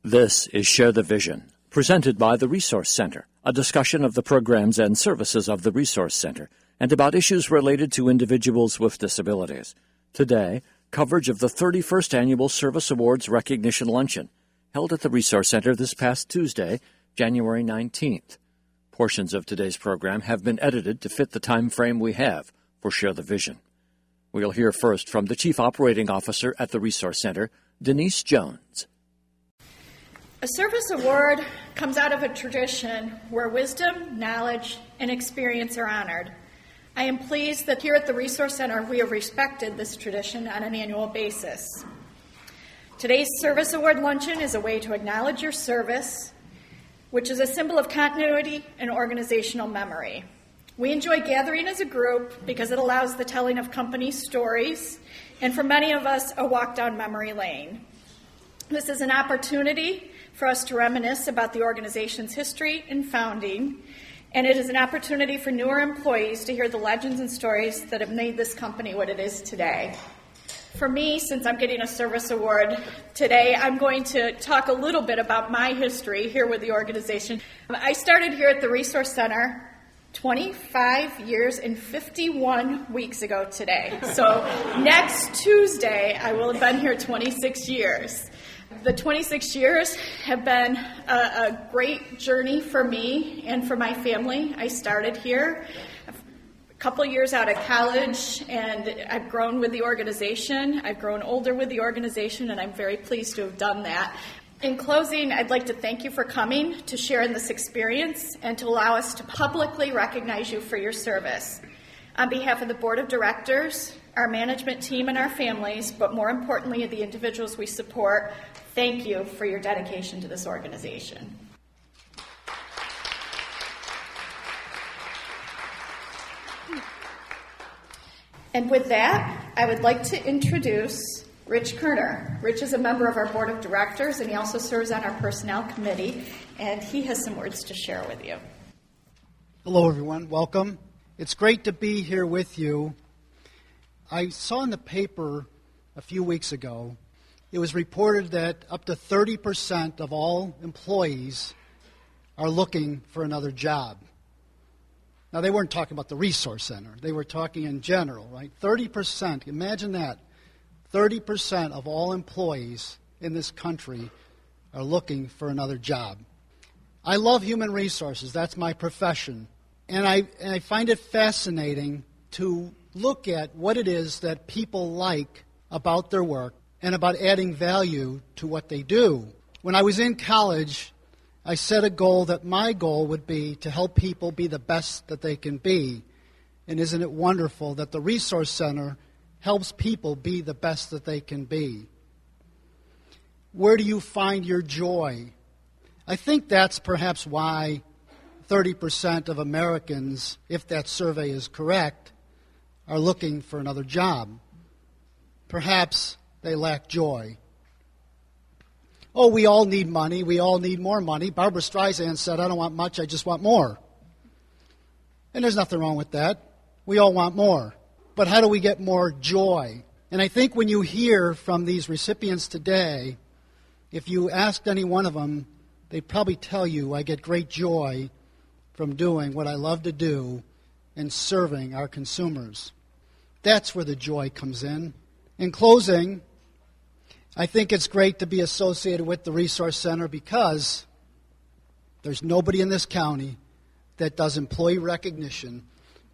This is Share the Vision, presented by the Resource Center, a discussion of the programs and services of the Resource Center and about issues related to individuals with disabilities. Today, coverage of the 31st Annual Service Awards Recognition Luncheon, held at the Resource Center this past Tuesday, January 19th. Portions of today's program have been edited to fit the time frame we have for Share the Vision. We'll hear first from the Chief Operating Officer at the Resource Center, Denise Jones. A service award comes out of a tradition where wisdom, knowledge, and experience are honored. I am pleased that here at the Resource Center we have respected this tradition on an annual basis. Today's Service Award Luncheon is a way to acknowledge your service, which is a symbol of continuity and organizational memory. We enjoy gathering as a group because it allows the telling of company stories, and for many of us, a walk down memory lane. This is an opportunity for us to reminisce about the organization's history and founding, and it is an opportunity for newer employees to hear the legends and stories that have made this company what it is today. For me, since I'm getting a service award today, I'm going to talk a little bit about my history here with the organization. I started here at the Resource Center 25 years and 51 weeks ago today. So next Tuesday, I will have been here 26 years. The 26 years have been a great journey for me and for my family. I started here a couple years out of college, and I've grown with the organization. I've grown older with the organization, and I'm very pleased to have done that. In closing, I'd like to thank you for coming to share in this experience and to allow us to publicly recognize you for your service. On behalf of the Board of Directors, our management team, and our families, but more importantly, the individuals we support, thank you for your dedication to this organization. And with that, I would like to introduce Rich Kerner. Rich is a member of our Board of Directors, and he also serves on our Personnel Committee, and he has some words to share with you. Hello, everyone. Welcome. It's great to be here with you. I saw in the paper a few weeks ago, it was reported that up to 30% of all employees are looking for another job. Now, they weren't talking about the Resource Center. They were talking in general, right? 30%. Imagine that. 30% of all employees in this country are looking for another job. I love human resources. That's my profession. And I find it fascinating to look at what it is that people like about their work and about adding value to what they do. When I was in college, I set a goal that my goal would be to help people be the best that they can be. And isn't it wonderful that the Resource Center helps people be the best that they can be? Where do you find your joy? I think that's perhaps why 30% of Americans, if that survey is correct, are looking for another job. Perhaps they lack joy. Oh, we all need money. We all need more money. Barbra Streisand said, "I don't want much, I just want more." And there's nothing wrong with that. We all want more. But how do we get more joy? And I think when you hear from these recipients today, if you asked any one of them, they'd probably tell you, I get great joy from doing what I love to do and serving our consumers. That's where the joy comes in. In closing, I think it's great to be associated with the Resource Center because there's nobody in this county that does employee recognition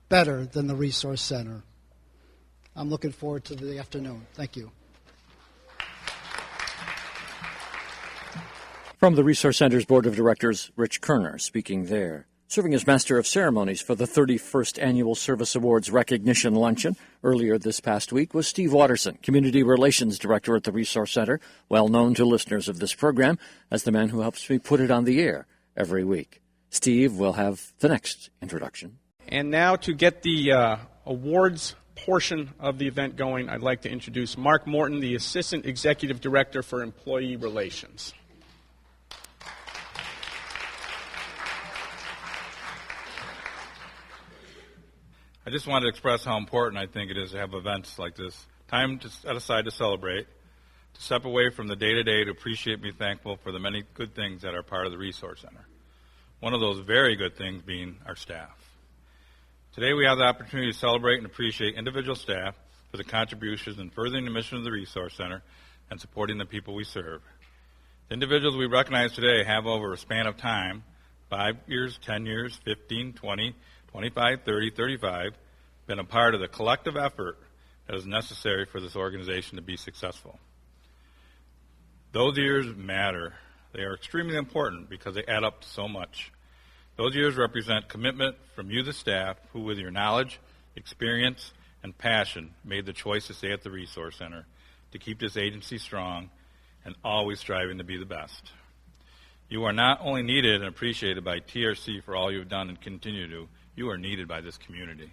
better than the Resource Center. I'm looking forward to the afternoon. Thank you. From the Resource Center's Board of Directors, Rich Kerner speaking there. Serving as Master of Ceremonies for the 31st Annual Service Awards Recognition Luncheon earlier this past week was Steve Watterson, Community Relations Director at the Resource Center, well known to listeners of this program as the man who helps me put it on the air every week. Steve will have the next introduction. And now to get the awards portion of the event going, I'd like to introduce Mark Morton, the Assistant Executive Director for Employee Relations. I just wanted to express how important I think it is to have events like this. Time to set aside to celebrate. to step away from the day-to-day to appreciate and be thankful for the many good things that are part of the Resource Center. One of those very good things being our staff. Today we have the opportunity to celebrate and appreciate individual staff for the contributions in furthering the mission of the Resource Center and supporting the people we serve. The individuals we recognize today have over a span of time, 5 years, 10 years, 15, 20, 25, 30, 35, been a part of the collective effort that is necessary for this organization to be successful. Those years matter. They are extremely important because they add up to so much. Those years represent commitment from you, the staff, who with your knowledge, experience, and passion made the choice to stay at the Resource Center, to keep this agency strong, and always striving to be the best. You are not only needed and appreciated by TRC for all you've done and continue to, you are needed by this community.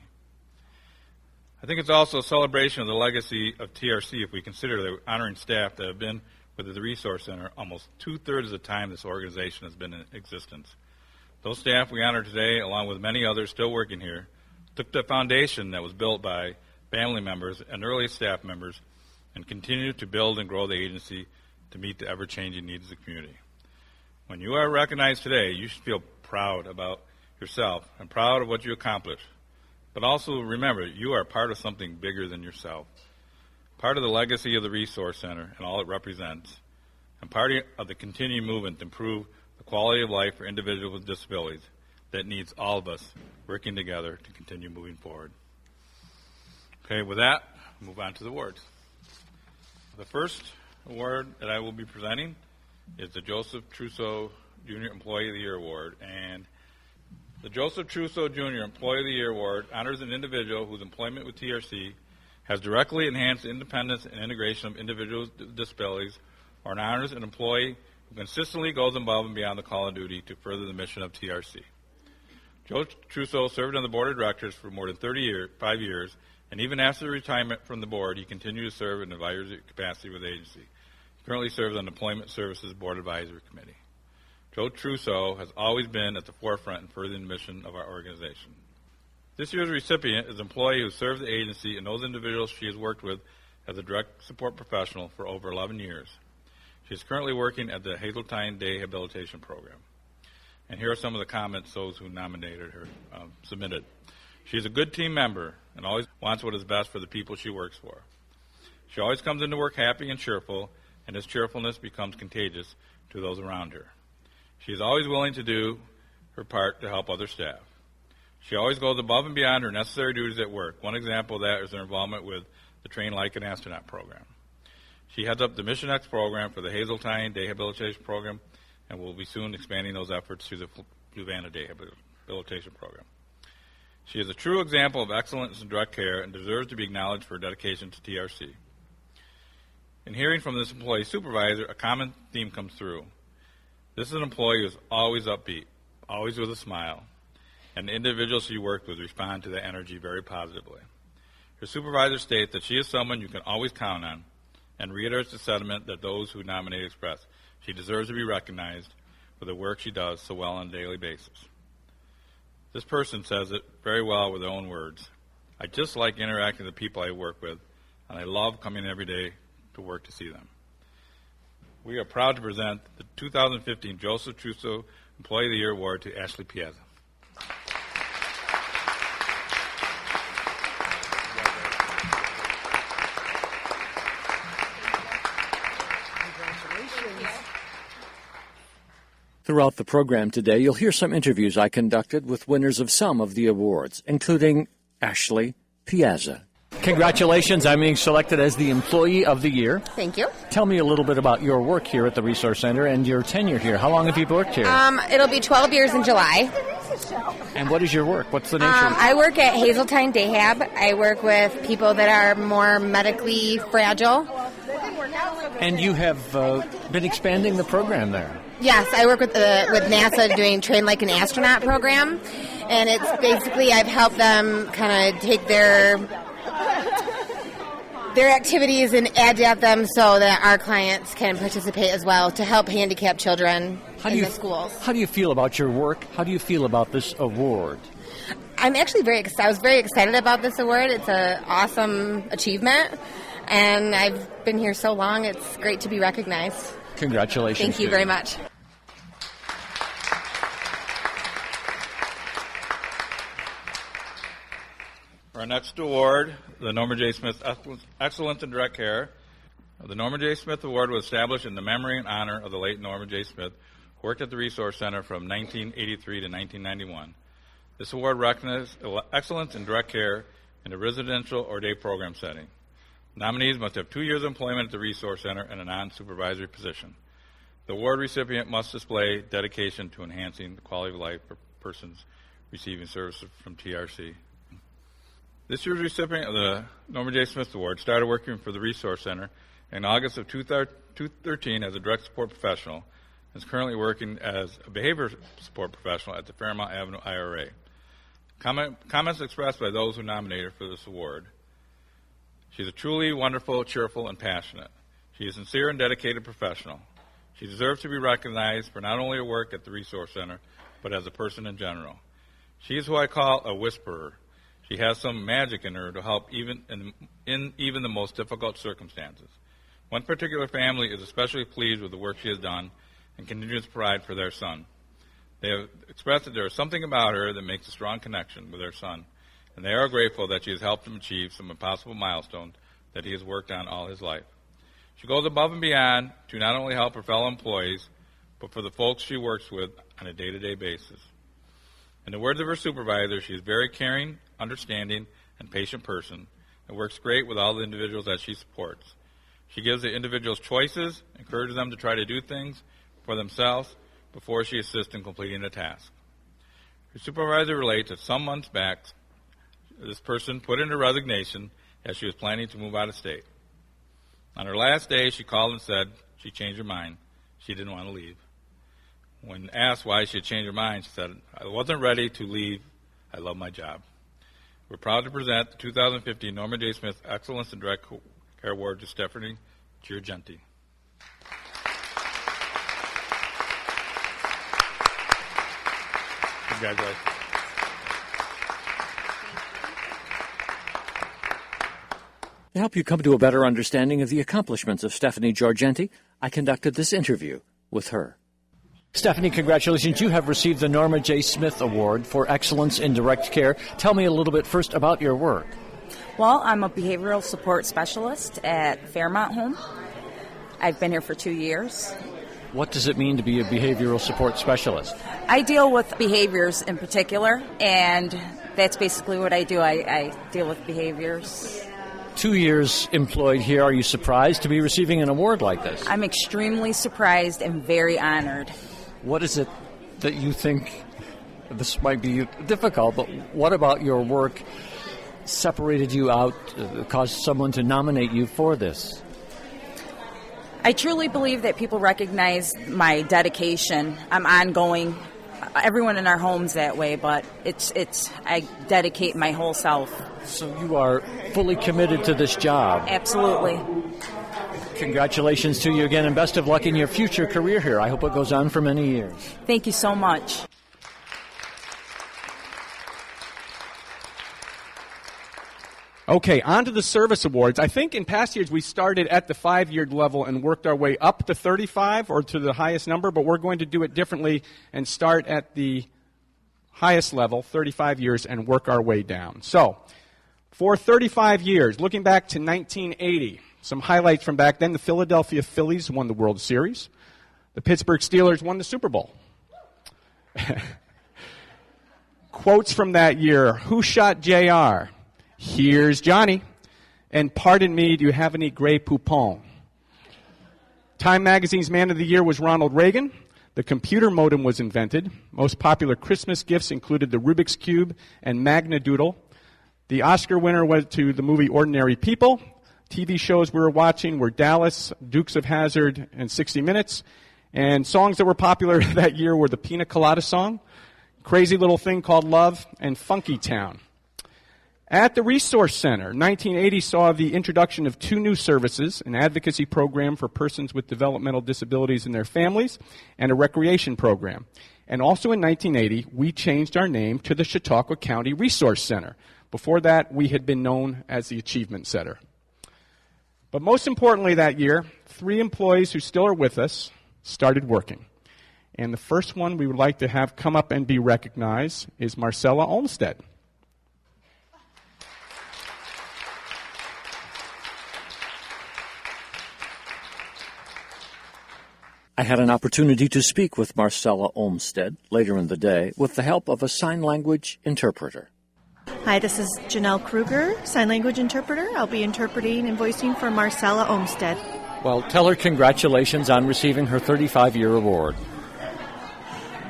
I think it's also a celebration of the legacy of TRC if we consider the honoring staff that have been with the Resource Center almost 2/3 of the time this organization has been in existence. Those staff we honor today, along with many others still working here, took the foundation that was built by family members and early staff members and continue to build and grow the agency to meet the ever-changing needs of the community. When you are recognized today, you should feel proud about yourself and proud of what you accomplished. But also remember, you are part of something bigger than yourself, part of the legacy of the Resource Center and all it represents, and part of the continuing movement to improve the quality of life for individuals with disabilities that needs all of us working together to continue moving forward. Okay, with that, we'll move on to the awards. The first award that I will be presenting is the Joseph Trousseau Jr. Employee of the Year Award. And the Joseph Trousseau Jr. Employee of the Year Award honors an individual whose employment with TRC has directly enhanced the independence and integration of individuals with disabilities, or honors an employee who consistently goes above and beyond the call of duty to further the mission of TRC. Joe Trousseau served on the board of directors for more than 5 years, and even after retirement from the board, he continued to serve in an advisory capacity with the agency. He currently serves on the Employment Services Board Advisory Committee. Joe Trousseau has always been at the forefront in furthering the mission of our organization. This year's recipient is an employee who served the agency and those individuals she has worked with as a direct support professional for over 11 years. She is currently working at the Hazeltine Day Habilitation Program. And here are some of the comments those who nominated her submitted. She is a good team member and always wants what is best for the people she works for. She always comes into work happy and cheerful, and this cheerfulness becomes contagious to those around her. She is always willing to do her part to help other staff. She always goes above and beyond her necessary duties at work. One example of that is her involvement with the Train Like an Astronaut program. She heads up the Mission X program for the Hazeltine Day Habilitation Program, and will be soon expanding those efforts to the Fluvanna Day Habilitation Program. She is a true example of excellence in direct care and deserves to be acknowledged for her dedication to TRC. In hearing from this employee supervisor, a common theme comes through. This is an employee who is always upbeat, always with a smile, and the individuals she worked with respond to that energy very positively. Her supervisor states that she is someone you can always count on, and reiterates the sentiment that those who nominate express. She deserves to be recognized for the work she does so well on a daily basis. This person says it very well with their own words. I just like interacting with the people I work with, and I love coming every day to work to see them. We are proud to present the 2015 Joseph Trousseau Employee of the Year Award to Ashley Piazza. Throughout the program today, you'll hear some interviews I conducted with winners of some of the awards, including Ashley Piazza. Congratulations on being selected as the Employee of the Year. Thank you. Tell me a little bit about your work here at the Resource Center and your tenure here. How long have you worked here? It'll be 12 years in July. And what is your work? What's the nature? I work at Hazeltine Day Hab. I work with people that are more medically fragile. And you have been expanding the program there. Yes, I work with NASA doing Train Like an Astronaut program. And it's basically I've helped them kind of take their activities and adapt them so that our clients can participate as well to help handicapped children in the schools. How do you feel about your work? How do you feel about this award? I'm actually I was very excited about this award. It's an awesome achievement. and I've been here so long, it's great to be recognized. Congratulations. Thank you very much. Our next award, the Norma J. Smith Excellence in Direct Care. The Norma J. Smith Award was established in the memory and honor of the late Norma J. Smith, who worked at the Resource Center from 1983 to 1991. This award recognizes excellence in direct care in a residential or day program setting. Nominees must have 2 years of employment at the Resource Center in a non-supervisory position. The award recipient must display dedication to enhancing the quality of life for persons receiving services from TRC. This year's recipient of the Norma J. Smith Award started working for the Resource Center in August of 2013 as a direct support professional and is currently working as a behavior support professional at the Fairmount Avenue IRA. Comments expressed by those who nominated her for this award. She's a truly wonderful, cheerful, and passionate. She is a sincere and dedicated professional. She deserves to be recognized for not only her work at the Resource Center, but as a person in general. She is who I call a whisperer. She has some magic in her to help even in even the most difficult circumstances. One particular family is especially pleased with the work she has done and continues to provide for their son. They have expressed that there is something about her that makes a strong connection with their son, and they are grateful that she has helped him achieve some impossible milestones that he has worked on all his life. She goes above and beyond to not only help her fellow employees, but for the folks she works with on a day-to-day basis. In the words of her supervisor, she is a very caring, understanding, and patient person and works great with all the individuals that she supports. She gives the individuals choices, encourages them to try to do things for themselves before she assists in completing a task. Her supervisor relates that some months back, this person put in her resignation as she was planning to move out of state. On her last day, she called and said she changed her mind. She didn't want to leave. When asked why she had changed her mind, she said, "I wasn't ready to leave. I love my job." We're proud to present the 2015 Norma J. Smith Excellence in Direct Care Award to Stephanie Giorgenti. Congratulations. To help you come to a better understanding of the accomplishments of Stephanie Giorgenti, I conducted this interview with her. Stephanie, congratulations. You have received the Norma J. Smith Award for Excellence in Direct Care. Tell me a little bit first about your work. Well, I'm a behavioral support specialist at Fairmount Home. I've been here for 2 years. What does it mean to be a behavioral support specialist? I deal with behaviors in particular, and that's basically what I do. I deal with behaviors. 2 years employed here. Are you surprised to be receiving an award like this? I'm extremely surprised and very honored. What is it that you think, this might be difficult, but what about your work separated you out, caused someone to nominate you for this? I truly believe that people recognize my dedication. I'm ongoing. Everyone in our home's that way, but I dedicate my whole self. So you are fully committed to this job. Absolutely. Congratulations to you again, and best of luck in your future career here. I hope it goes on for many years. Thank you so much. Okay, on to the service awards. I think in past years we started at the 5-year level and worked our way up to 35 or to the highest number, but we're going to do it differently and start at the highest level, 35 years, and work our way down. So, for 35 years, looking back to 1980, some highlights from back then: the Philadelphia Phillies won the World Series. The Pittsburgh Steelers won the Super Bowl. Quotes from that year: "Who shot JR? Here's Johnny. And pardon me, do you have any Grey Poupon?" Time Magazine's Man of the Year was Ronald Reagan. The computer modem was invented. Most popular Christmas gifts included the Rubik's Cube and Magna Doodle. The Oscar winner went to the movie Ordinary People. TV shows we were watching were Dallas, Dukes of Hazzard, and 60 Minutes. And songs that were popular that year were the Pina Colada Song, Crazy Little Thing Called Love, and Funky Town. At the Resource Center, 1980 saw the introduction of 2 new services: an advocacy program for persons with developmental disabilities and their families, and a recreation program. And also in 1980, we changed our name to the Chautauqua County Resource Center. Before that, we had been known as the Achievement Center. But most importantly that year, 3 employees who still are with us started working. And the first one we would like to have come up and be recognized is Marcella Olmsted. I had an opportunity to speak with Marcella Olmsted later in the day with the help of a sign language interpreter. Hi, this is Janelle Kruger, sign language interpreter. I'll be interpreting and voicing for Marcella Olmsted. Well, tell her congratulations on receiving her 35-year award.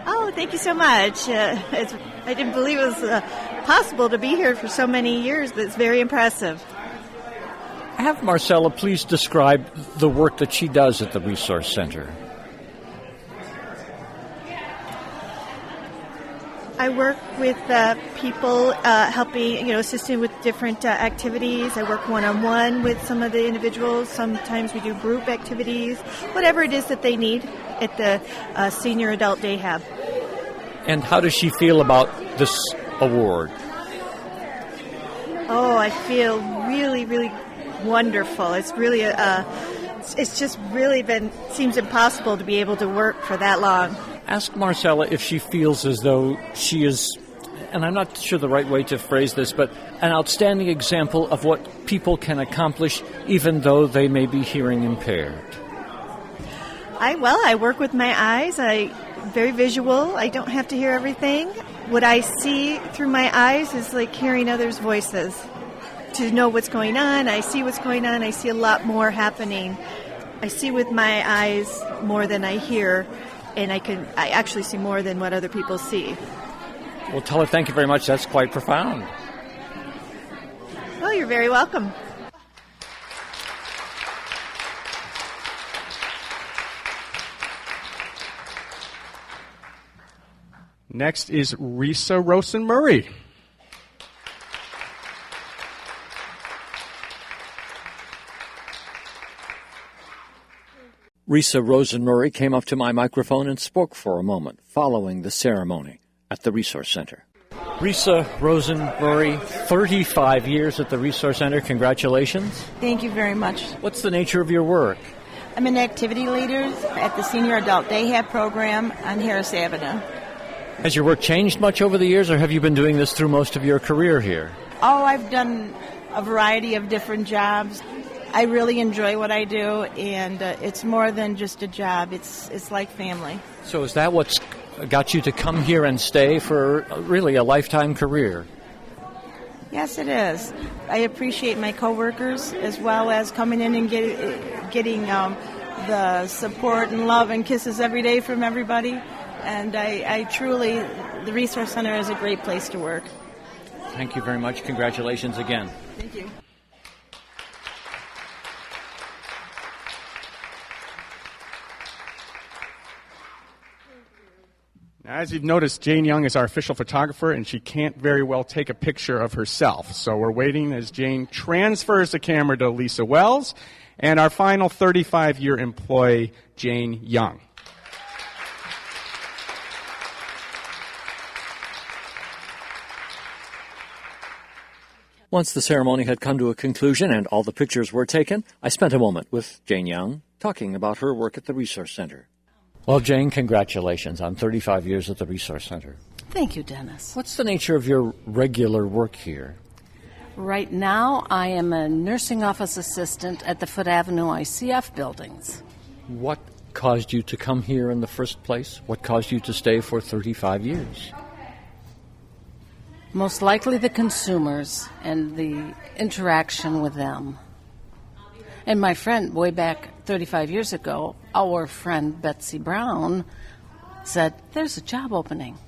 Oh, thank you so much. I didn't believe it was possible to be here for so many years, but it's very impressive. Have Marcella please describe the work that she does at the Resource Center. I work with people helping, assisting with different activities. I work one-on-one with some of the individuals. Sometimes we do group activities, whatever it is that they need at the Senior Adult Day Hab. And how does she feel about this award? Oh, I feel really, really wonderful. It's really, it's just really seems impossible to be able to work for that long. Ask Marcella if she feels as though she is, and I'm not sure the right way to phrase this, but an outstanding example of what people can accomplish even though they may be hearing impaired. I work with my eyes. I'm very visual. I don't have to hear everything. What I see through my eyes is like hearing others' voices. To know what's going on, I see what's going on. I see a lot more happening. I see with my eyes more than I hear. And I actually see more than what other people see. Well, tell her thank you very much. That's quite profound. Well, you're very welcome. Next is Risa Rosen-Murray. Risa Rosen-Murray came up to my microphone and spoke for a moment following the ceremony at the Resource Center. Risa Rosen-Murray, 35 years at the Resource Center. Congratulations. Thank you very much. What's the nature of your work? I'm an activity leader at the Senior Adult Day Hab program on Harris Avenue. Has your work changed much over the years, or have you been doing this through most of your career here? Oh, I've done a variety of different jobs. I really enjoy what I do, and it's more than just a job. It's like family. So is that what's got you to come here and stay for really a lifetime career? Yes, it is. I appreciate my coworkers as well as coming in and getting the support and love and kisses every day from everybody. And I truly, the Resource Center is a great place to work. Thank you very much. Congratulations again. Thank you. Now, as you've noticed, Jane Young is our official photographer, and she can't very well take a picture of herself. So we're waiting as Jane transfers the camera to Lisa Wells and our final 35-year employee, Jane Young. Once the ceremony had come to a conclusion and all the pictures were taken, I spent a moment with Jane Young talking about her work at the Resource Center. Well, Jane, congratulations on 35 years at the Resource Center. Thank you, Dennis. What's the nature of your regular work here? Right now, I am a nursing office assistant at the Foote Avenue ICF buildings. What caused you to come here in the first place? What caused you to stay for 35 years? Most likely the consumers and the interaction with them. And my friend, way back 35 years ago, our friend Betsy Brown said, there's a job opening.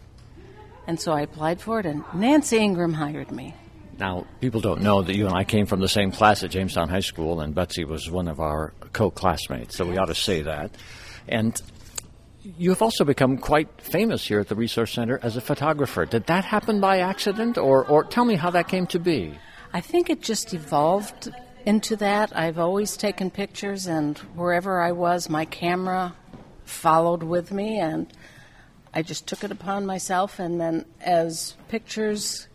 And so I applied for it, and Nancy Ingram hired me. Now, people don't know that you and I came from the same class at Jamestown High School, and Betsy was one of our co-classmates, so we ought to say that. And you've also become quite famous here at the Resource Center as a photographer. Did that happen by accident, or tell me how that came to be? I think it just evolved into that. I've always taken pictures, and wherever I was, my camera followed with me, and I just took it upon myself, and then as pictures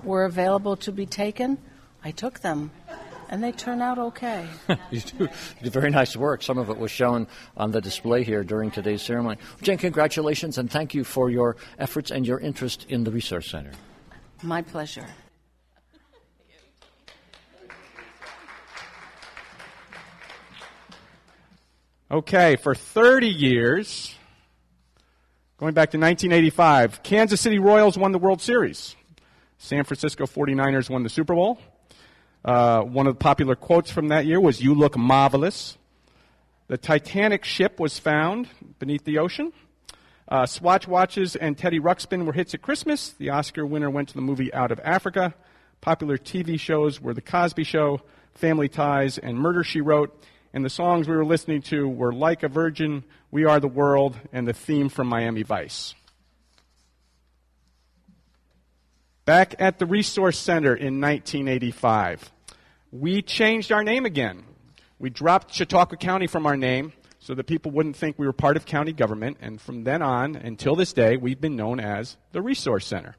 were available to be taken, I took them. and they turn out okay. You do very nice work. Some of it was shown on the display here during today's ceremony. Jen, congratulations, and thank you for your efforts and your interest in the Resource Center. My pleasure. Okay, for 30 years, going back to 1985, Kansas City Royals won the World Series. San Francisco 49ers won the Super Bowl. One of the popular quotes from that year was, "You look marvelous." The Titanic ship was found beneath the ocean. Swatch watches and Teddy Ruxpin were hits at Christmas. The Oscar winner went to the movie Out of Africa. Popular TV shows were The Cosby Show, Family Ties, and Murder, She Wrote. And the songs we were listening to were Like a Virgin, We Are the World, and the theme from Miami Vice. Back at the Resource Center in 1985, we changed our name again. We dropped Chautauqua County from our name so that people wouldn't think we were part of county government, and from then on, until this day, we've been known as the Resource Center.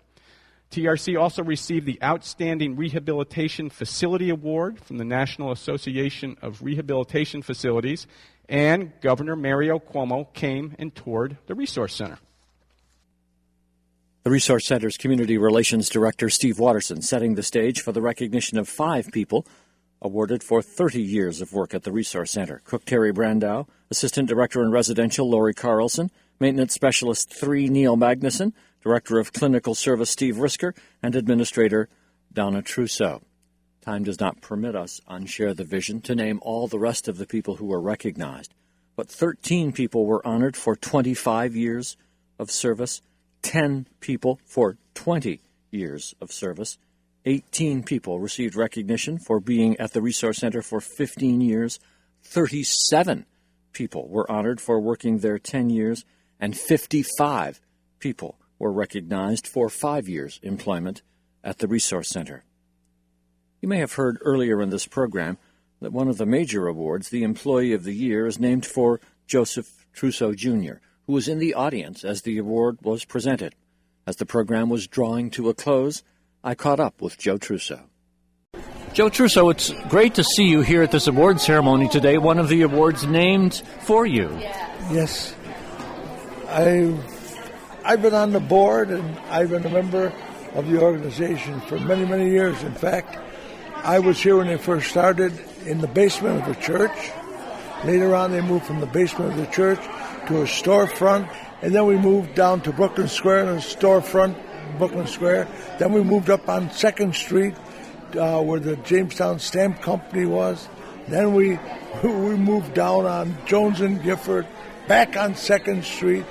TRC also received the Outstanding Rehabilitation Facility Award from the National Association of Rehabilitation Facilities, and Governor Mario Cuomo came and toured the Resource Center. The Resource Center's Community Relations Director, Steve Watterson, setting the stage for the recognition of 5 people awarded for 30 years of work at the Resource Center. Cook Terry Brandow, Assistant Director in Residential Lori Carlson, Maintenance Specialist 3 Neil Magnuson, Director of Clinical Service Steve Risker, and Administrator Donna Trousseau. Time does not permit us on Share the Vision to name all the rest of the people who were recognized, but 13 people were honored for 25 years of service, 10 people for 20 years of service, 18 people received recognition for being at the Resource Center for 15 years, 37 people were honored for working there 10 years, and 55 people were recognized for 5 years' employment at the Resource Center. You may have heard earlier in this program that one of the major awards, the Employee of the Year, is named for Joseph Trousseau, Jr., who was in the audience as the award was presented. As the program was drawing to a close, I caught up with Joe Trousseau. Joe Trousseau, it's great to see you here at this award ceremony today, one of the awards named for you. Yes. I've been on the board, and I've been a member of the organization for many, many years. In fact, I was here when they first started in the basement of the church. Later on, they moved from the basement of the church to a storefront, and then we moved down to Brooklyn Square in a storefront, Brooklyn Square. Then we moved up on 2nd Street where the Jamestown Stamp Company was. Then we moved down on Jones and Gifford, back on 2nd Street,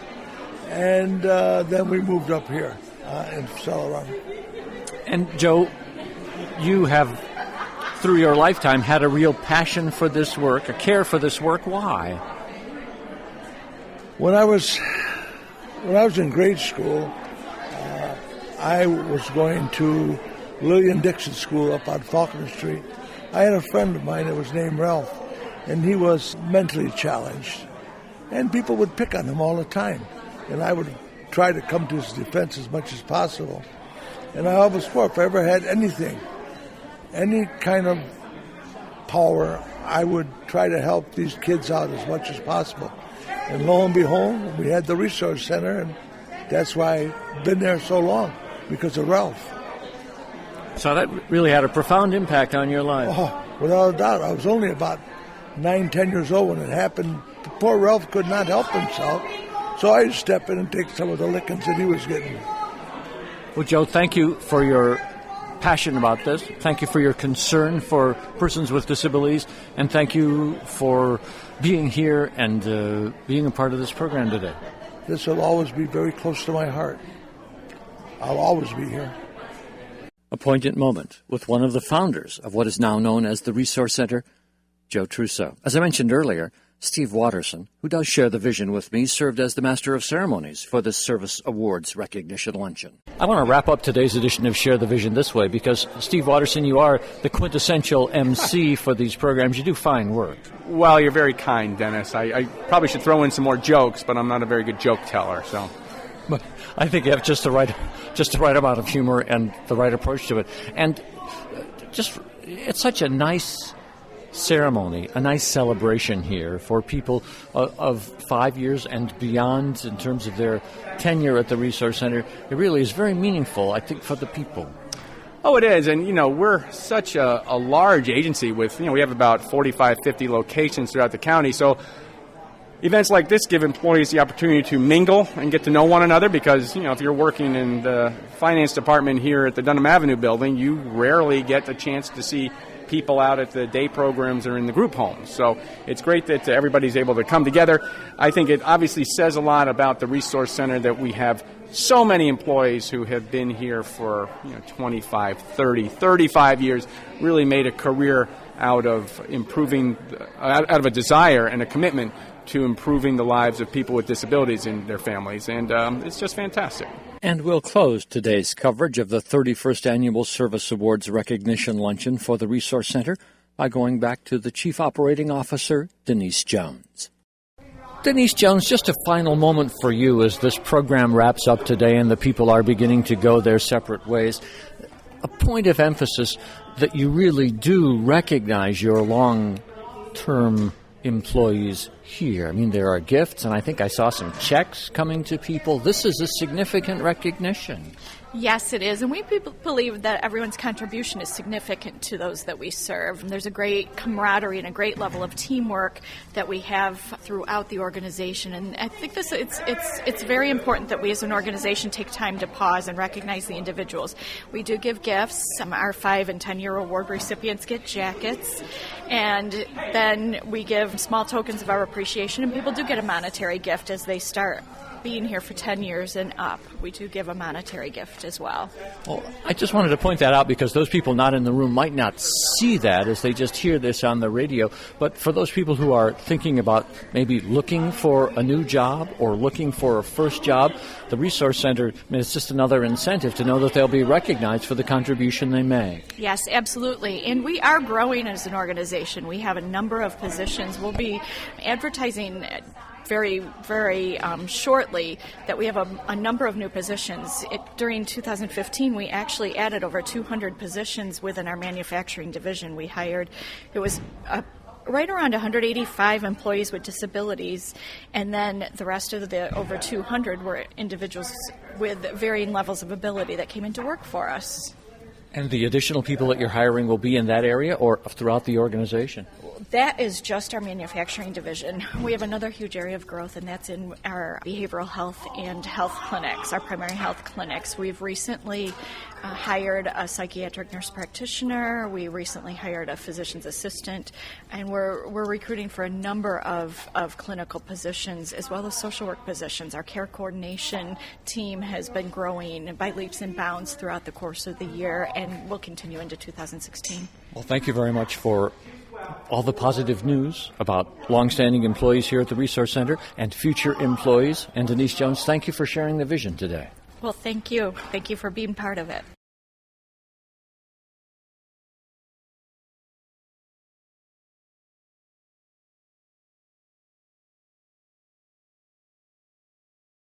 and then we moved up here in Celerano. And Joe, you have, through your lifetime, had a real passion for this work, a care for this work. Why? When I was in grade school, I was going to Lillian Dixon School up on Faulkner Street. I had a friend of mine that was named Ralph, and he was mentally challenged. And people would pick on him all the time. And I would try to come to his defense as much as possible. And I always swore if I ever had anything, any kind of power, I would try to help these kids out as much as possible. And lo and behold, we had the Resource Center, and that's why I've been there so long, because of Ralph. So that really had a profound impact on your life. Oh, without a doubt. I was only about 9, 10 years old when it happened. The poor Ralph could not help himself, so I just step in and take some of the lickings that he was getting. Well, Joe, thank you for your passion about this. Thank you for your concern for persons with disabilities, and thank you for being here and being a part of this program today. This will always be very close to my heart. I'll always be here. A poignant moment with one of the founders of what is now known as the Resource Center, Joe Trousseau. As I mentioned earlier, Steve Watterson, who does share the vision with me, served as the Master of Ceremonies for this Service Awards recognition luncheon. I want to wrap up today's edition of Share the Vision this way, because, Steve Watterson, you are the quintessential MC for these programs. You do fine work. Well, you're very kind, Dennis. I probably should throw in some more jokes, but I'm not a very good joke teller, so... But I think you have just the right amount of humor and the right approach to it. And just it's such a nice ceremony, a nice celebration here for people of 5 years and beyond in terms of their tenure at the Resource Center. It really is very meaningful, I think, for the people. Oh, it is. And, we're such a large agency with, we have about 45, 50 locations throughout the county. So events like this give employees the opportunity to mingle and get to know one another because, if you're working in the finance department here at the Dunham Avenue building, you rarely get the chance to see people out at the day programs or in the group homes. So it's great that everybody's able to come together. I think it obviously says a lot about the Resource Center that we have so many employees who have been here for 25, 30, 35 years, really made a career out of improving, out of a desire and a commitment to improving the lives of people with disabilities and their families. And it's just fantastic. And we'll close today's coverage of the 31st Annual Service Awards Recognition Luncheon for the Resource Center by going back to the Chief Operating Officer, Denise Jones. Denise Jones, just a final moment for you as this program wraps up today and the people are beginning to go their separate ways. A point of emphasis that you really do recognize your long-term employees here. I mean, there are gifts, and I think I saw some checks coming to people. This is a significant recognition. Yes, it is. And we believe that everyone's contribution is significant to those that we serve. And there's a great camaraderie and a great level of teamwork that we have throughout the organization. And I think it's very important that we as an organization take time to pause and recognize the individuals. We do give gifts. Our 5- and 10-year award recipients get jackets. And then we give small tokens of our appreciation. And people do get a monetary gift as they start being here for 10 years and up. We do give a monetary gift as well. Well, I just wanted to point that out because those people not in the room might not see that as they just hear this on the radio. But for those people who are thinking about maybe looking for a new job or looking for a first job, the Resource Center is just another incentive to know that they'll be recognized for the contribution they make. Yes, absolutely. And we are growing as an organization. We have a number of positions. We'll be advertising very, very shortly that we have a number of new positions. During 2015, we actually added over 200 positions within our manufacturing division. We hired, it was right around 185 employees with disabilities, and then the rest of the over 200 were individuals with varying levels of ability that came into work for us. And the additional people that you're hiring will be in that area or throughout the organization? That is just our manufacturing division. We have another huge area of growth, and that's in our behavioral health and health clinics, our primary health clinics. We've recently hired a psychiatric nurse practitioner. We recently hired a physician's assistant, and we're recruiting for a number of clinical positions as well as social work positions. Our care coordination team has been growing by leaps and bounds throughout the course of the year and will continue into 2016. Well, thank you very much for all the positive news about longstanding employees here at the Resource Center and future employees. And Denise Jones, thank you for sharing the vision today. Well, thank you. Thank you for being part of it.